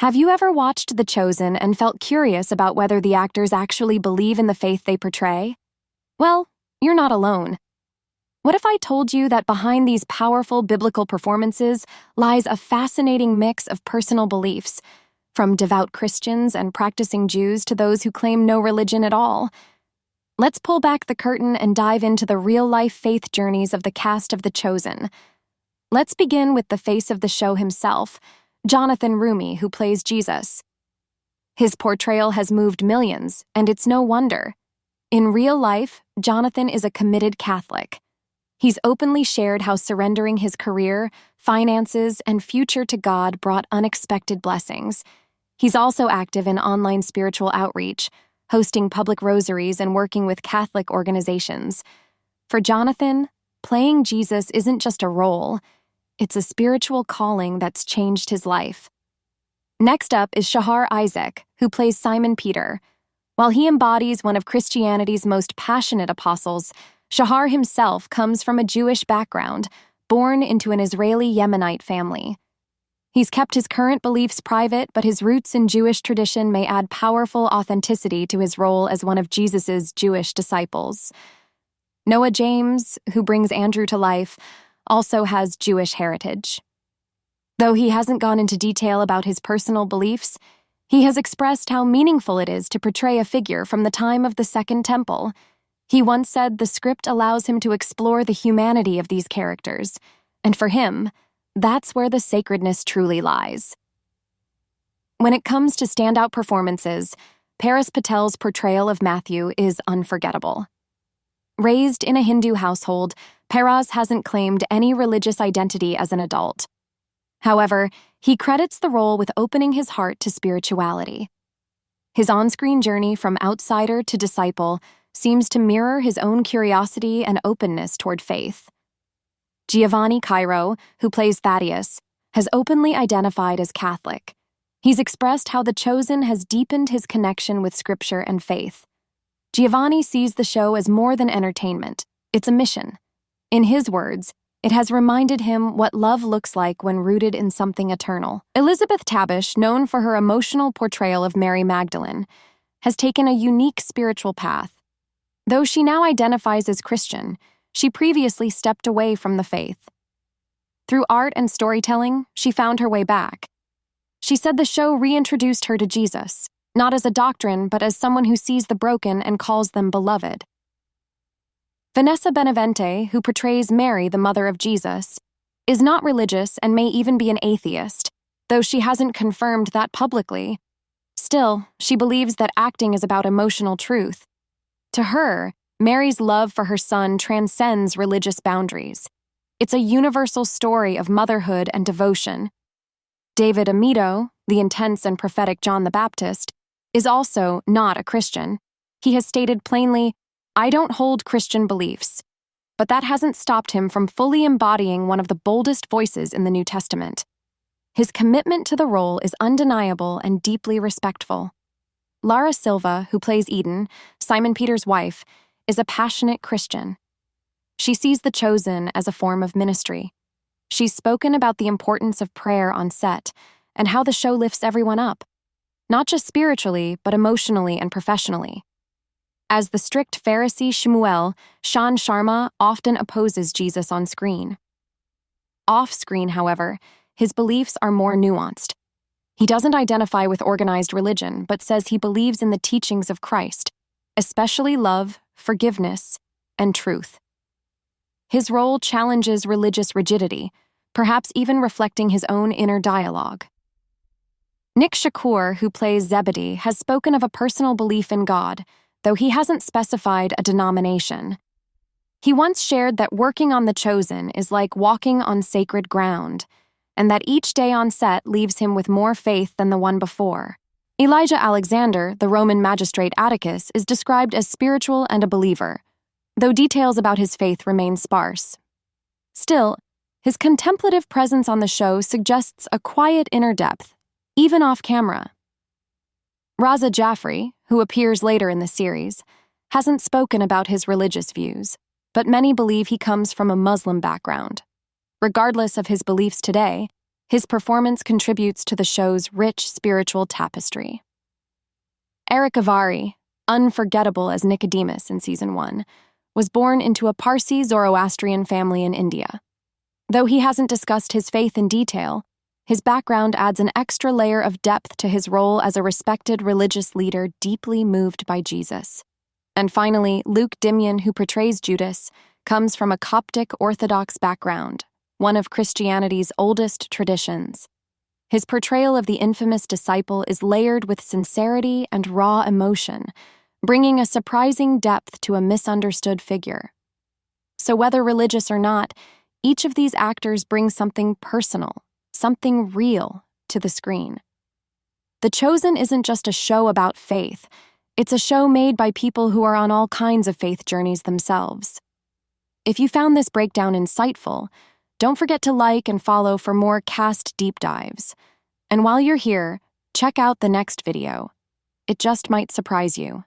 Have you ever watched The Chosen and felt curious about whether the actors actually believe in the faith they portray? Well, you're not alone. What if I told you that behind these powerful biblical performances lies a fascinating mix of personal beliefs, from devout Christians and practicing Jews to those who claim no religion at all? Let's pull back the curtain and dive into the real-life faith journeys of the cast of The Chosen. Let's begin with the face of the show himself, Jonathan Rumi, who plays Jesus. His portrayal has moved millions, and it's no wonder. In real life, Jonathan is a committed Catholic. He's openly shared how surrendering his career, finances, and future to God brought unexpected blessings. He's also active in online spiritual outreach, hosting public rosaries and working with Catholic organizations. For Jonathan, playing Jesus isn't just a role, it's a spiritual calling that's changed his life. Next up is Shahar Isaac, who plays Simon Peter. While he embodies one of Christianity's most passionate apostles, Shahar himself comes from a Jewish background, born into an Israeli Yemenite family. He's kept his current beliefs private, but his roots in Jewish tradition may add powerful authenticity to his role as one of Jesus's Jewish disciples. Noah James, who brings Andrew to life, also has Jewish heritage. Though he hasn't gone into detail about his personal beliefs, he has expressed how meaningful it is to portray a figure from the time of the Second Temple. He once said the script allows him to explore the humanity of these characters, and for him, that's where the sacredness truly lies. When it comes to standout performances, Paris Patel's portrayal of Matthew is unforgettable. Raised in a Hindu household, Paras hasn't claimed any religious identity as an adult. However, he credits the role with opening his heart to spirituality. His on-screen journey from outsider to disciple seems to mirror his own curiosity and openness toward faith. Giovanni Cairo, who plays Thaddeus, has openly identified as Catholic. He's expressed how The Chosen has deepened his connection with Scripture and faith. Giovanni sees the show as more than entertainment. It's a mission. In his words, it has reminded him what love looks like when rooted in something eternal. Elizabeth Tabish, known for her emotional portrayal of Mary Magdalene, has taken a unique spiritual path. Though she now identifies as Christian, she previously stepped away from the faith. Through art and storytelling, she found her way back. She said the show reintroduced her to Jesus, not as a doctrine, but as someone who sees the broken and calls them beloved. Vanessa Benavente, who portrays Mary, the mother of Jesus, is not religious and may even be an atheist, though she hasn't confirmed that publicly. Still, she believes that acting is about emotional truth. To her, Mary's love for her son transcends religious boundaries. It's a universal story of motherhood and devotion. David Amito, the intense and prophetic John the Baptist, is also not a Christian. He has stated plainly, "I don't hold Christian beliefs," but that hasn't stopped him from fully embodying one of the boldest voices in the New Testament. His commitment to the role is undeniable and deeply respectful. Lara Silva, who plays Eden, Simon Peter's wife, is a passionate Christian. She sees The Chosen as a form of ministry. She's spoken about the importance of prayer on set and how the show lifts everyone up, not just spiritually, but emotionally and professionally. As the strict Pharisee Shmuel, Shan Sharma often opposes Jesus on screen. Off-screen, however, his beliefs are more nuanced. He doesn't identify with organized religion, but says he believes in the teachings of Christ, especially love, forgiveness, and truth. His role challenges religious rigidity, perhaps even reflecting his own inner dialogue. Nick Shakoour, who plays Zebedee, has spoken of a personal belief in God, though he hasn't specified a denomination. He once shared that working on The Chosen is like walking on sacred ground, and that each day on set leaves him with more faith than the one before. Elijah Alexander, the Roman magistrate Atticus, is described as spiritual and a believer, though details about his faith remain sparse. Still, his contemplative presence on the show suggests a quiet inner depth, even off camera. Raza Jaffrey, who appears later in the series, hasn't spoken about his religious views, but many believe he comes from a Muslim background. Regardless of his beliefs today, His performance contributes to the show's rich spiritual tapestry. Eric Avari, unforgettable as Nicodemus in Season 1, was born into a Parsi Zoroastrian family in India. Though he hasn't discussed his faith in detail, his background adds an extra layer of depth to his role as a respected religious leader deeply moved by Jesus. And finally, Luke Dimyan, who portrays Judas, comes from a Coptic Orthodox background, one of Christianity's oldest traditions. His portrayal of the infamous disciple is layered with sincerity and raw emotion, bringing a surprising depth to a misunderstood figure. So whether religious or not, each of these actors brings something personal, something real, to the screen. The Chosen isn't just a show about faith, it's a show made by people who are on all kinds of faith journeys themselves. If you found this breakdown insightful, don't forget to like and follow for more cast deep dives. And while you're here, check out the next video. It just might surprise you.